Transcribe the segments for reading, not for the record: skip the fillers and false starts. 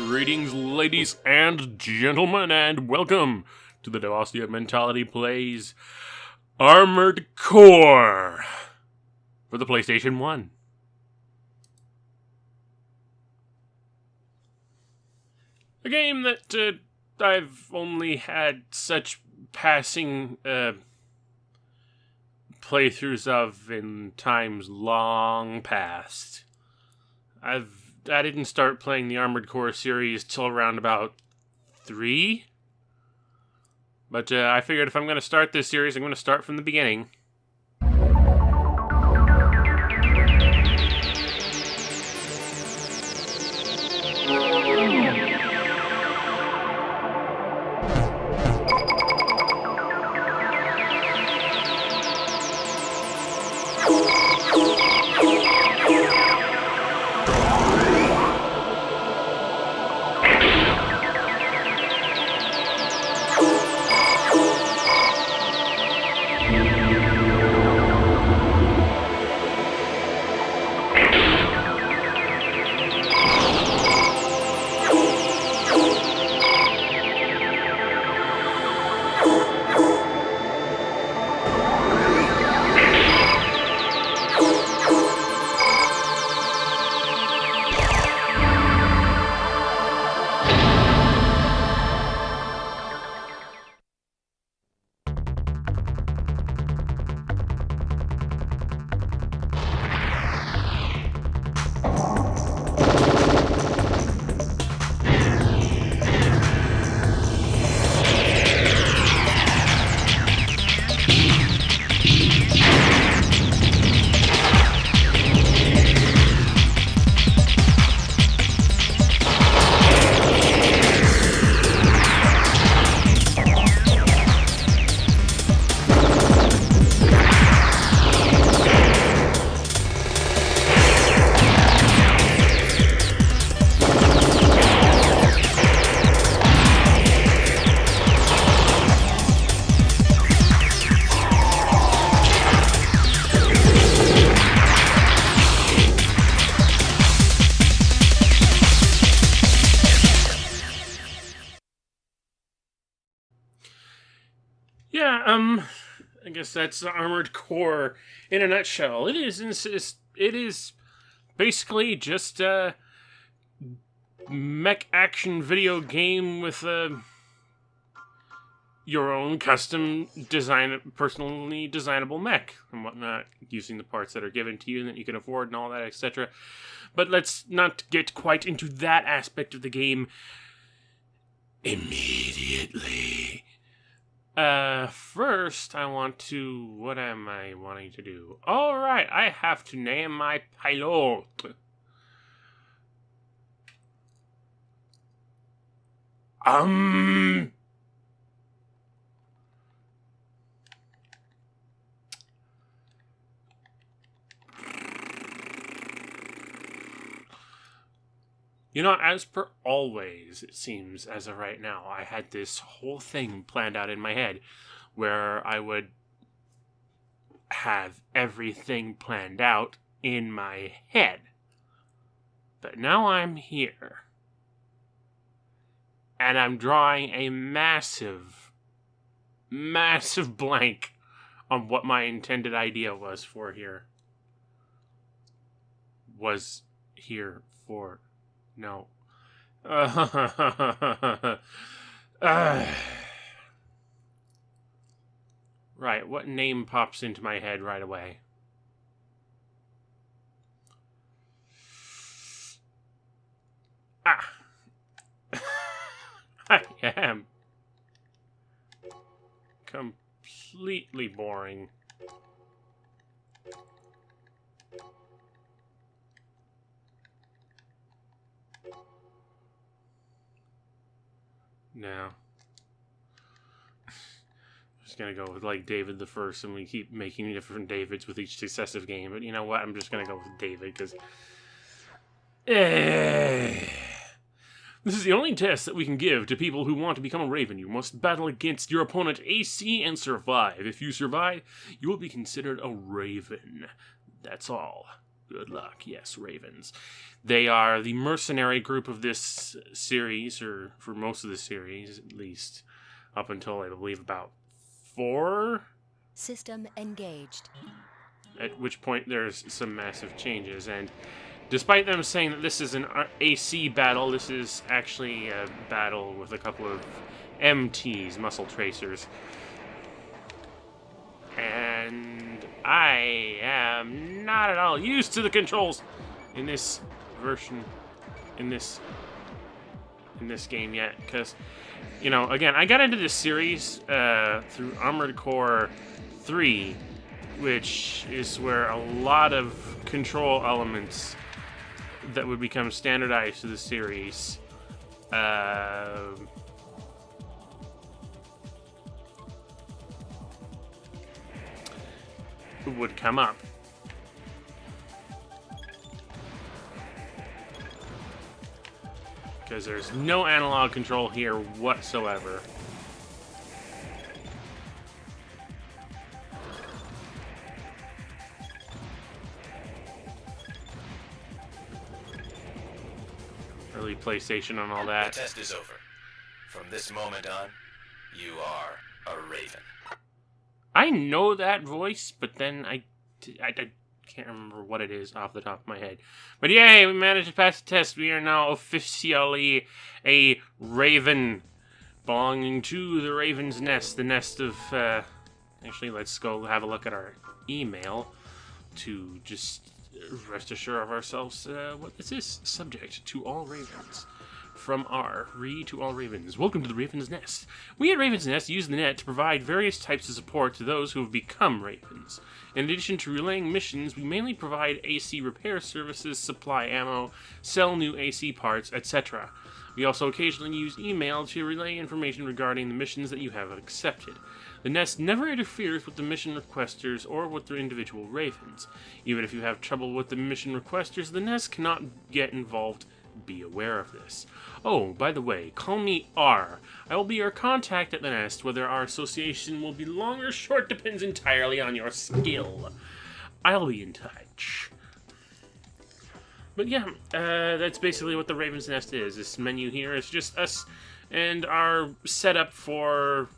Greetings, ladies and gentlemen, and welcome to the Devasia Mentality Plays Armored Core for the PlayStation 1. A game that I've only had such passing playthroughs of in times long past. I didn't start playing the Armored Core series till around about 3. But I figured if I'm going to start this series, I'm going to start from the beginning. Yeah, I guess that's the Armored Core in a nutshell. It is basically just a mech action video game with your own custom personally designable mech and whatnot, using the parts that are given to you and that you can afford and all that, etc. But let's not get quite into that aspect of the game immediately. First, what am I wanting to do? Alright, I have to name my pilot. You know, as per always, it seems, as of right now, I had this whole thing planned out in my head where I would have everything planned out in my head. But now I'm here. And I'm drawing a massive blank on what my intended idea was here. No. Right, what name pops into my head right away? I am completely boring. No. I'm just gonna go with, like, David the First, and we keep making different Davids with each successive game, but you know what? I'm just gonna go with David, because... This is the only test that we can give to people who want to become a Raven. You must battle against your opponent AC and survive. If you survive, you will be considered a Raven. That's all. Good luck. Yes, ravens. They are the mercenary group of this series, or for most of the series, at least, up until, I believe, about 4. System engaged. At which point there's some massive changes, and despite them saying that this is an AC battle, this is actually a battle with a couple of MTs, muscle tracers. And I am not at all used to the controls in this version, in this game yet, because, you know, again, I got into this series through Armored Core 3, which is where a lot of control elements that would become standardized to the series would come up. Because there's no analog control here whatsoever. Early PlayStation and all that. The test is over. From this moment on, you are a Raven. I know that voice, but then I can't remember what it is off the top of my head. But yay, we managed to pass the test. We are now officially a Raven, belonging to the Raven's Nest. The nest of, actually, let's go have a look at our email to just rest assured of ourselves what this is. Subject to all Ravens. From R, to all Ravens. Welcome to the Raven's Nest. We at Raven's Nest use the net to provide various types of support to those who have become Ravens. In addition to relaying missions, we mainly provide AC repair services, supply ammo, sell new AC parts, etc. We also occasionally use email to relay information regarding the missions that you have accepted. The Nest never interferes with the mission requesters or with their individual Ravens. Even if you have trouble with the mission requesters, the Nest cannot get involved. Be aware of this. Oh, by the way, call me R. I will be your contact at the Nest. Whether our association will be long or short depends entirely on your skill. I'll be in touch. But yeah, that's basically what the Raven's Nest is. This menu here is just us and our setup for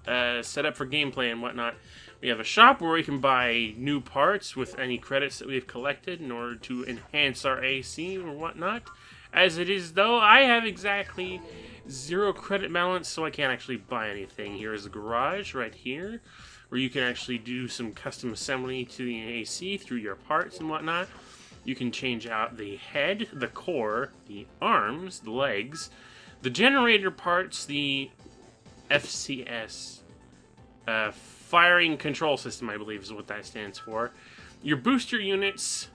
gameplay and whatnot. We have a shop where we can buy new parts with any credits that we've collected in order to enhance our AC or whatnot. As it is, though, I have exactly 0 credit balance, so I can't actually buy anything. Here is the garage right here, where you can actually do some custom assembly to the AC through your parts and whatnot. You can change out the head, the core, the arms, the legs, the generator parts, the FCS, firing control system, I believe is what that stands for, your booster units,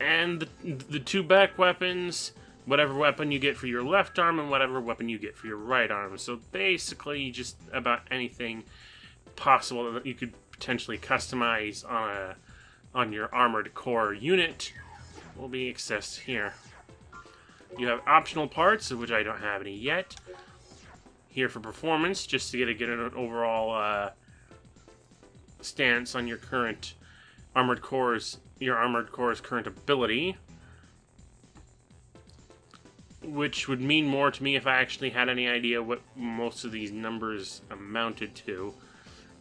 and the 2 back weapons, whatever weapon you get for your left arm and whatever weapon you get for your right arm. So basically just about anything possible that you could potentially customize on your armored core unit will be accessed here. You have optional parts, of which I don't have any yet. Here for performance, just to get an overall stance on your current armored core's current ability, which would mean more to me if I actually had any idea what most of these numbers amounted to.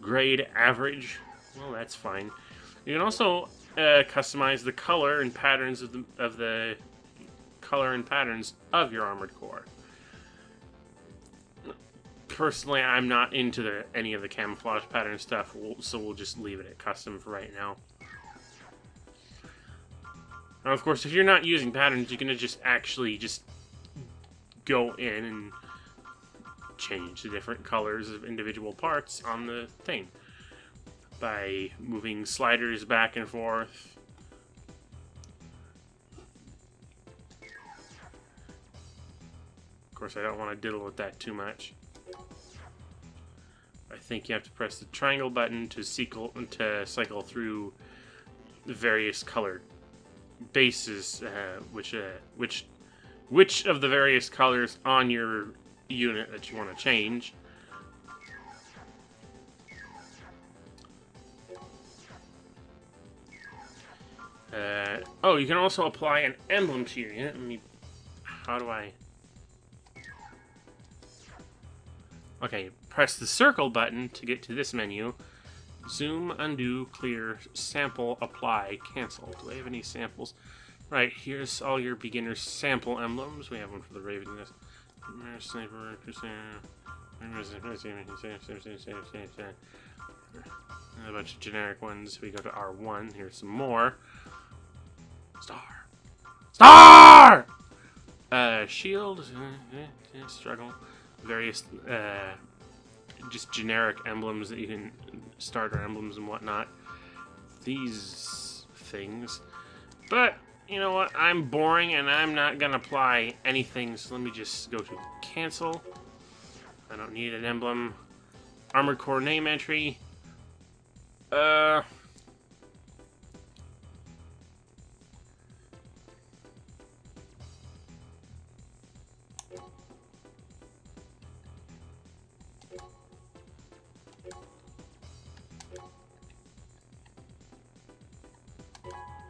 Grade, average, well, that's fine. You can also customize the color and patterns of the color and patterns of your armored core. Personally, I'm not into any of the camouflage pattern stuff, so we'll just leave it at custom for right now. Now, of course, if you're not using patterns, you can just go in and change the different colors of individual parts on the thing by moving sliders back and forth. Of course, I don't want to diddle with that too much. I think you have to press the triangle button to cycle through the various colored bases, which of the various colors on your unit that you want to change. Oh, you can also apply an emblem to your unit. How do I... Okay, press the circle button to get to this menu. Zoom, undo, clear, sample, apply, cancel. Do I have any samples? Right, here's all your beginner sample emblems. We have one for the Raven. Sniper, a bunch of generic ones. We go to R1. Here's some more. Star! Shield. Struggle. Various, just generic emblems that you can... starter emblems and whatnot. These things. But, you know what? I'm boring and I'm not gonna apply anything, so let me just go to cancel. I don't need an emblem. Armored Core name entry.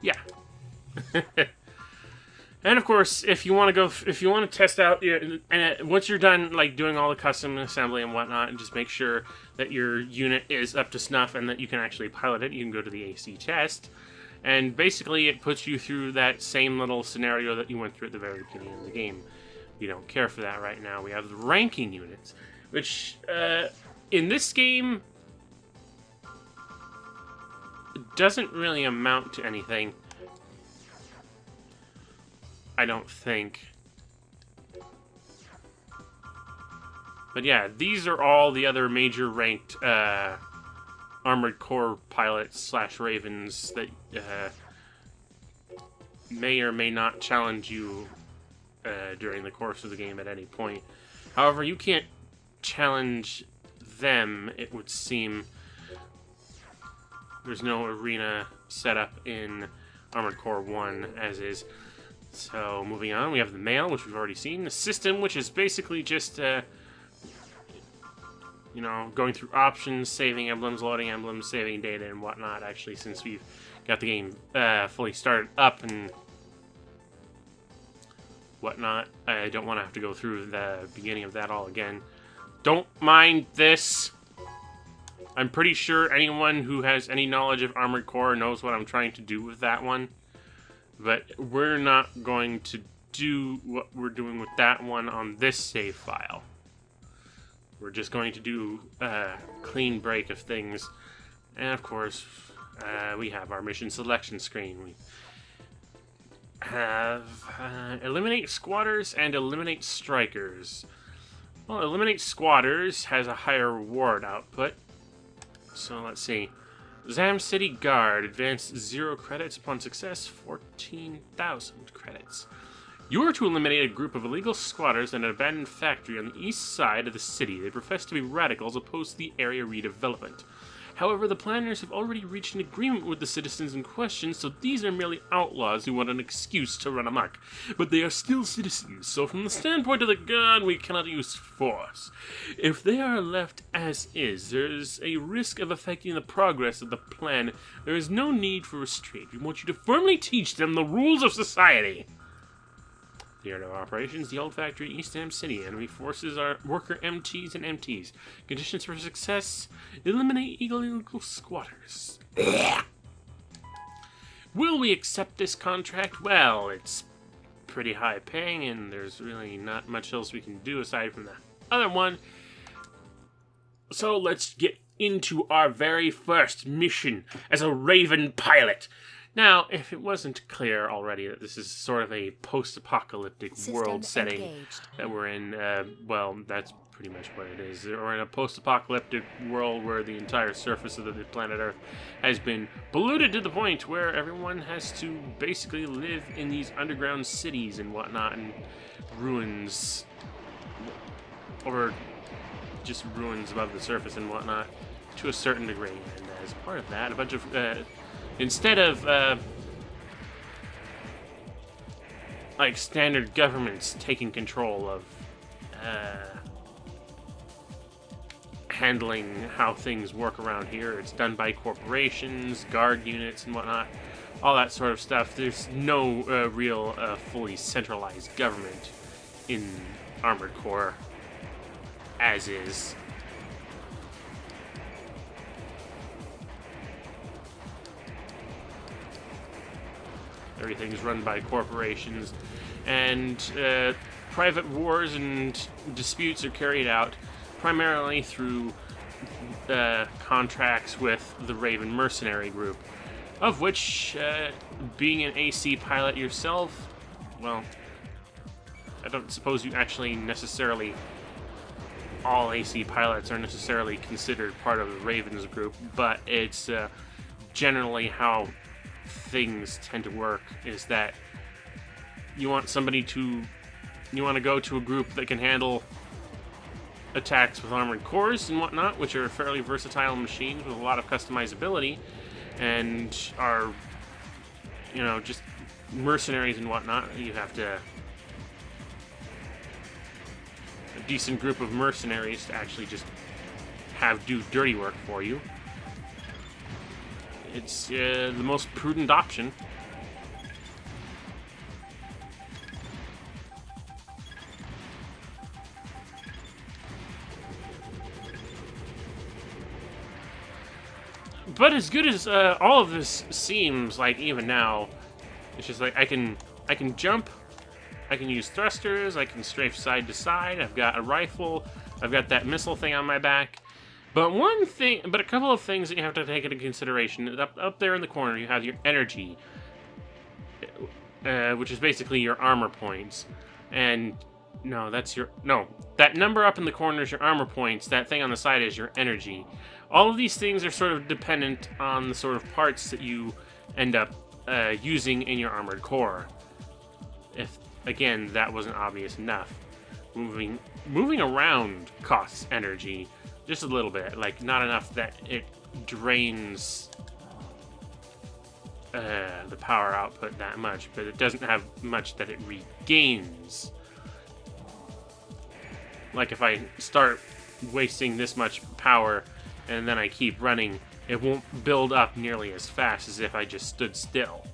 Yeah. And of course, if you want to test out, and once you're done like doing all the custom assembly and whatnot, and just make sure that your unit is up to snuff and that you can actually pilot it, you can go to the AC test, and basically it puts you through that same little scenario that you went through at the very beginning of the game. We don't care for that right now. We have the ranking units, which in this game doesn't really amount to anything. I don't think. But yeah, these are all the other major ranked Armored Core pilots / Ravens that may or may not challenge you during the course of the game at any point. However, you can't challenge them, it would seem. There's no arena set up in Armored Core 1 as is. So, moving on, we have the mail, which we've already seen. The system, which is basically just, you know, going through options, saving emblems, loading emblems, saving data, and whatnot. Actually, since we've got the game fully started up and whatnot, I don't want to have to go through the beginning of that all again. Don't mind this. I'm pretty sure anyone who has any knowledge of Armored Core knows what I'm trying to do with that one. But we're not going to do what we're doing with that one on this save file. We're just going to do a clean break of things. And of course, we have our mission selection screen. We have eliminate squatters and eliminate strikers. Well, eliminate squatters has a higher reward output. So let's see. Zam City Guard, advanced 0 credits upon success, 14,000 credits. You are to eliminate a group of illegal squatters in an abandoned factory on the east side of the city. They profess to be radicals opposed to the area redevelopment. However, the planners have already reached an agreement with the citizens in question, so these are merely outlaws who want an excuse to run amok. But they are still citizens, so from the standpoint of the guard, we cannot use force. If they are left as is, there is a risk of affecting the progress of the plan. There is no need for restraint. We want you to firmly teach them the rules of society. The area of operations, the old factory, East Am City. Enemy forces are worker MTs and MTs. Conditions for success: eliminate illegal squatters. Will we accept this contract? Well, it's pretty high paying, and there's really not much else we can do aside from that other one. So let's get into our very first mission as a Raven pilot. Now, if it wasn't clear already that this is sort of a post-apocalyptic world setting that we're in, well, that's pretty much what it is. We're in a post-apocalyptic world where the entire surface of the planet Earth has been polluted to the point where everyone has to basically live in these underground cities and whatnot, and ruins, or just ruins above the surface and whatnot, to a certain degree. And as part of that, a bunch of... instead of, like, standard governments taking control of, handling how things work around here, it's done by corporations, guard units, and whatnot. all that sort of stuff. There's no real fully centralized government in Armored Core, as is. Everything's run by corporations, and private wars and disputes are carried out primarily through contracts with the Raven Mercenary Group, of which, being an AC pilot yourself, well, I don't suppose you actually necessarily, all AC pilots are necessarily considered part of the Ravens group, but it's generally how things tend to work, is that you want to go to a group that can handle attacks with armored cores and whatnot, which are fairly versatile machines with a lot of customizability, and are, just mercenaries and whatnot. You have to a decent group of mercenaries to actually just do dirty work for you. It's the most prudent option. But as good as all of this seems, like, even now, it's just like I can jump, I can use thrusters, I can strafe side to side, I've got a rifle, I've got that missile thing on my back. But a couple of things that you have to take into consideration. Up there in the corner, you have your energy, which is basically your armor points. And that number up in the corner is your armor points. That thing on the side is your energy. All of these things are sort of dependent on the sort of parts that you end up using in your armored core. If, again, that wasn't obvious enough. Moving around costs energy. Just a little bit, like not enough that it drains the power output that much, but it doesn't have much that it regains. Like if I start wasting this much power and then I keep running, it won't build up nearly as fast as if I just stood still.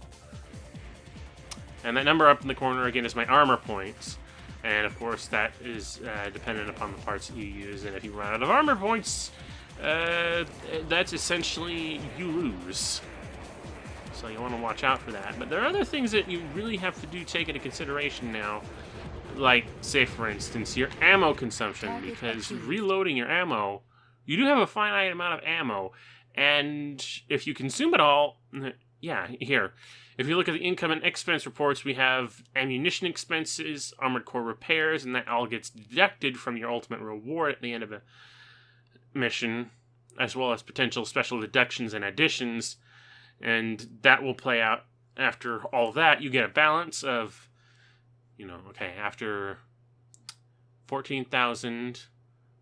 And that number up in the corner again is my armor points. And of course, that is dependent upon the parts that you use. And if you run out of armor points, that's essentially you lose. So you want to watch out for that. But there are other things that you really have to take into consideration now. Like, say for instance, your ammo consumption. Because reloading your ammo, you do have a finite amount of ammo. And if you consume it all, yeah, here. If you look at the income and expense reports, we have ammunition expenses, armored core repairs, and that all gets deducted from your ultimate reward at the end of a mission, as well as potential special deductions and additions. And that will play out after all that. You get a balance of, after 14,000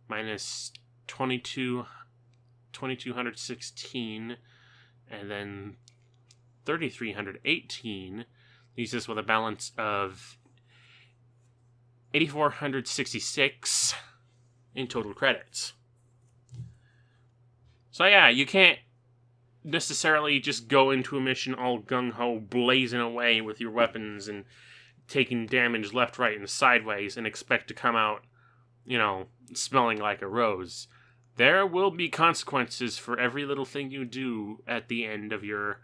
minus 2,216, and then 3,318 leaves us with a balance of 8,466 in total credits. So yeah, you can't necessarily just go into a mission all gung-ho, blazing away with your weapons and taking damage left, right, and sideways and expect to come out, smelling like a rose. There will be consequences for every little thing you do at the end of your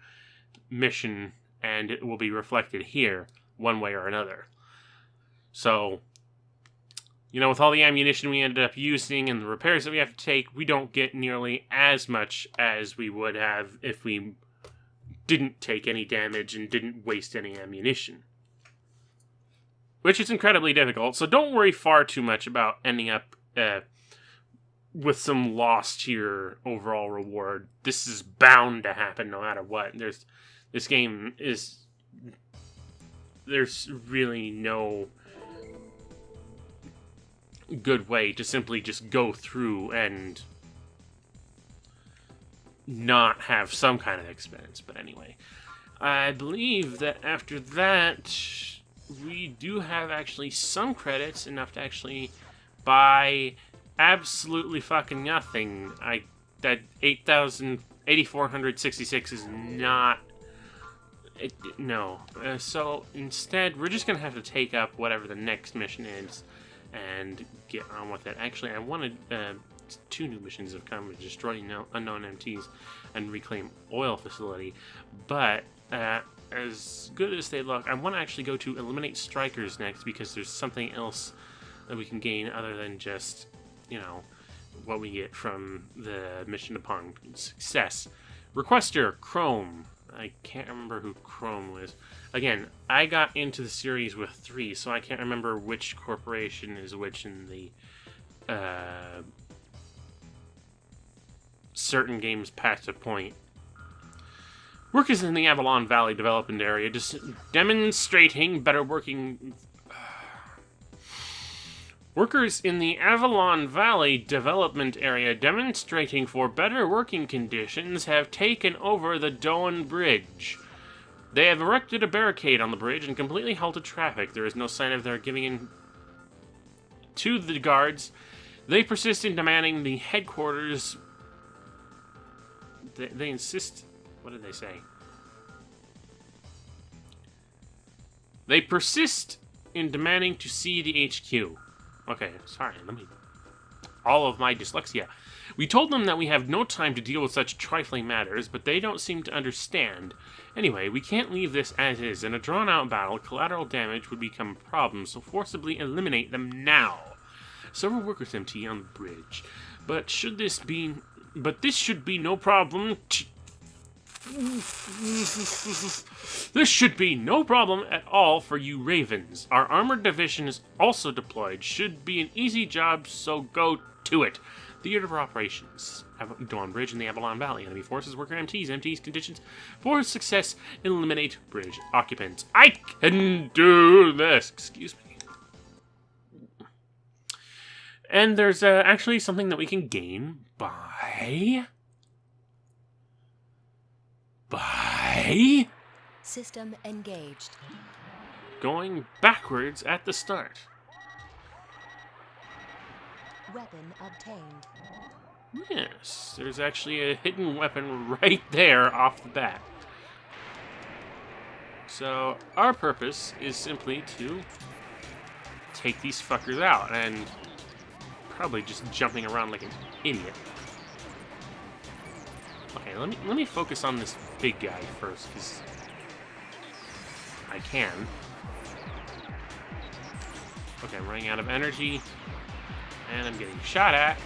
mission, and it will be reflected here one way or another. So, with all the ammunition we ended up using and the repairs that we have to take, we don't get nearly as much as we would have if we didn't take any damage and didn't waste any ammunition. Which is incredibly difficult, so don't worry far too much about ending up with some loss to your overall reward. This is bound to happen no matter what. There's really no good way to simply just go through and not have some kind of expense. But anyway, I believe that after that, we do have actually some credits, enough to actually buy absolutely fucking nothing. That 8,466 is not No. So instead, we're just gonna have to take up whatever the next mission is and get on with it. Actually, I wanted 2 new missions have come: destroy unknown MTs and reclaim oil facility. But as good as they look, I want to actually go to eliminate strikers next, because there's something else that we can gain other than just, you know, what we get from the mission upon success. Requester Chrome. I can't remember who Chrome was. Again, I got into the series with 3, so I can't remember which corporation is which in the certain games past a point. Workers in the Avalon Valley development area demonstrating better working... Workers in the Avalon Valley development area demonstrating for better working conditions have taken over the Doan Bridge. They have erected a barricade on the bridge and completely halted traffic. There is no sign of their giving in to the guards. They persist in demanding the headquarters... They insist... What did they say? They persist in demanding to see the HQ. Okay, sorry, all of my dyslexia. We told them that we have no time to deal with such trifling matters, but they don't seem to understand. Anyway, we can't leave this as is. In a drawn-out battle, collateral damage would become a problem, so forcibly eliminate them now. Several workers MT on the bridge. But this should be no problem. This should be no problem at all for you Ravens. Our armored division is also deployed. Should be an easy job, so go to it. Theater of operations. Dawn Bridge in the Avalon Valley. Enemy forces, worker MTs conditions for success. Eliminate bridge occupants. I can do this. Excuse me. And there's actually something that we can gain by... System engaged. Going backwards at the start. Weapon obtained. Yes, there's actually a hidden weapon right there off the bat. So our purpose is simply to take these fuckers out, and probably just jumping around like an idiot. Okay, let me focus on this big guy first, because I can. Okay, I'm running out of energy, and I'm getting shot at.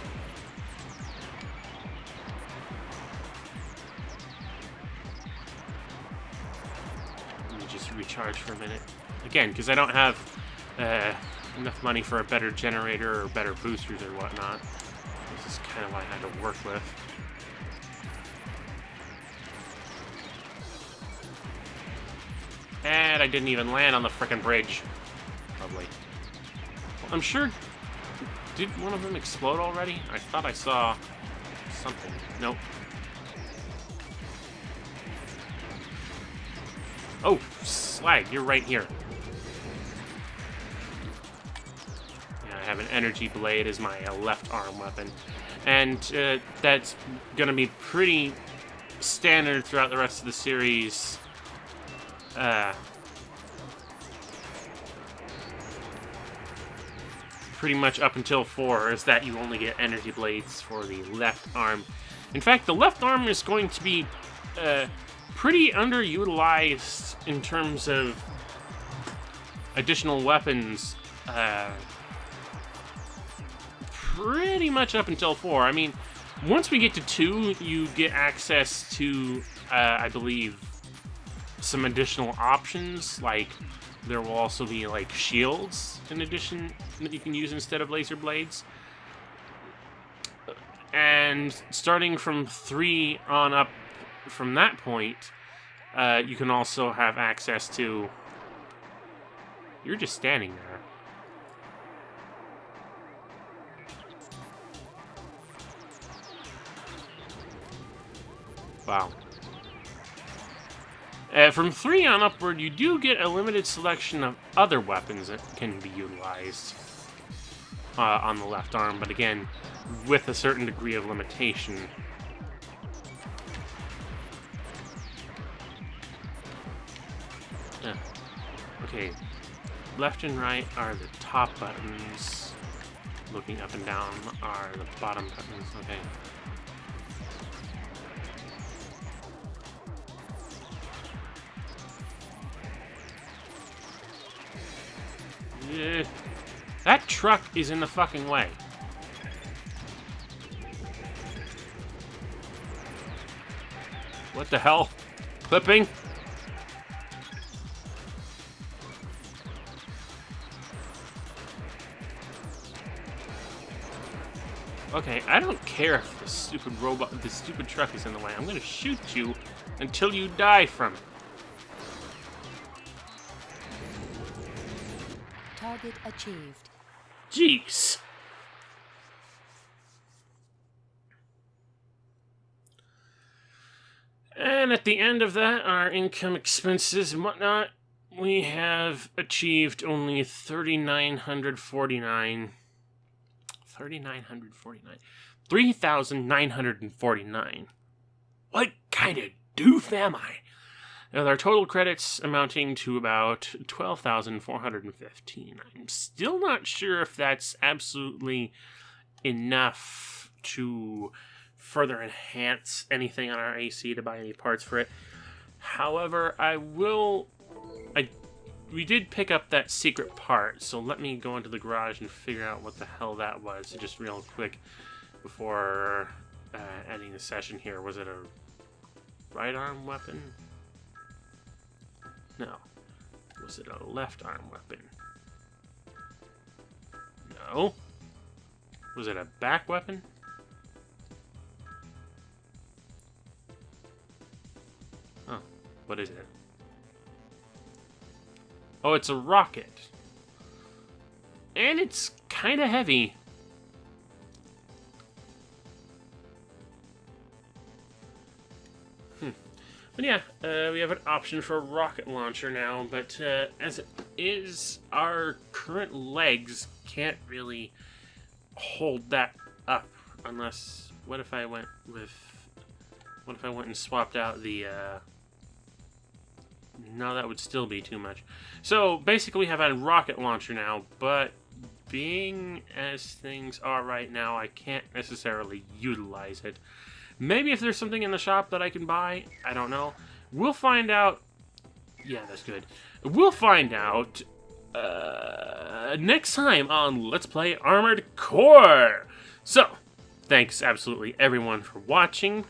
Let me just recharge for a minute. Again, because I don't have enough money for a better generator or better boosters or whatnot. This is kind of what I had to work with. And I didn't even land on the frickin' bridge. Lovely. Well, I'm sure... Did one of them explode already? I thought I saw something. Nope. Oh, slag, you're right here. Yeah, I have an energy blade as my left arm weapon. And that's gonna be pretty standard throughout the rest of the series. Pretty much up until 4 is that you only get energy blades for the left arm. In fact, the left arm is going to be pretty underutilized in terms of additional weapons. Pretty much up until 4. I mean, once we get to 2, you get access to, I believe, some additional options. Like, there will also be like shields in addition that you can use instead of laser blades. And starting from 3 on up from that point, you can also have access to... You're just standing there. Wow. From 3 on upward, you do get a limited selection of other weapons that can be utilized on the left arm, but again, with a certain degree of limitation. Okay, left and right are the top buttons. Looking up and down are the bottom buttons. Okay. Yeah. That truck is in the fucking way. What the hell? Clipping? Okay, I don't care if the stupid robot, the stupid truck is in the way. I'm gonna shoot you until you die from it. Target achieved. Jeez. And at the end of that, our income, expenses, and whatnot, we have achieved only 3,949. 3,949. What kind of doof am I? With our total credits amounting to about 12,415. I'm still not sure if that's absolutely enough to further enhance anything on our AC to buy any parts for it. However, we did pick up that secret part, so let me go into the garage and figure out what the hell that was, just real quick before ending the session here. Was it a right arm weapon? No. Was it a left arm weapon? No. Was it a back weapon? Oh, what is it? Oh, it's a rocket. And it's kind of heavy. But yeah, we have an option for a rocket launcher now, but as it is, our current legs can't really hold that up unless... What if I went and swapped out the... No, that would still be too much. So, basically we have a rocket launcher now, but being as things are right now, I can't necessarily utilize it. Maybe if there's something in the shop that I can buy, I don't know. We'll find out. Yeah, that's good. We'll find out next time on Let's Play Armored Core. So, thanks absolutely everyone for watching.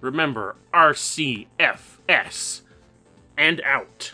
Remember, RCFS. And out.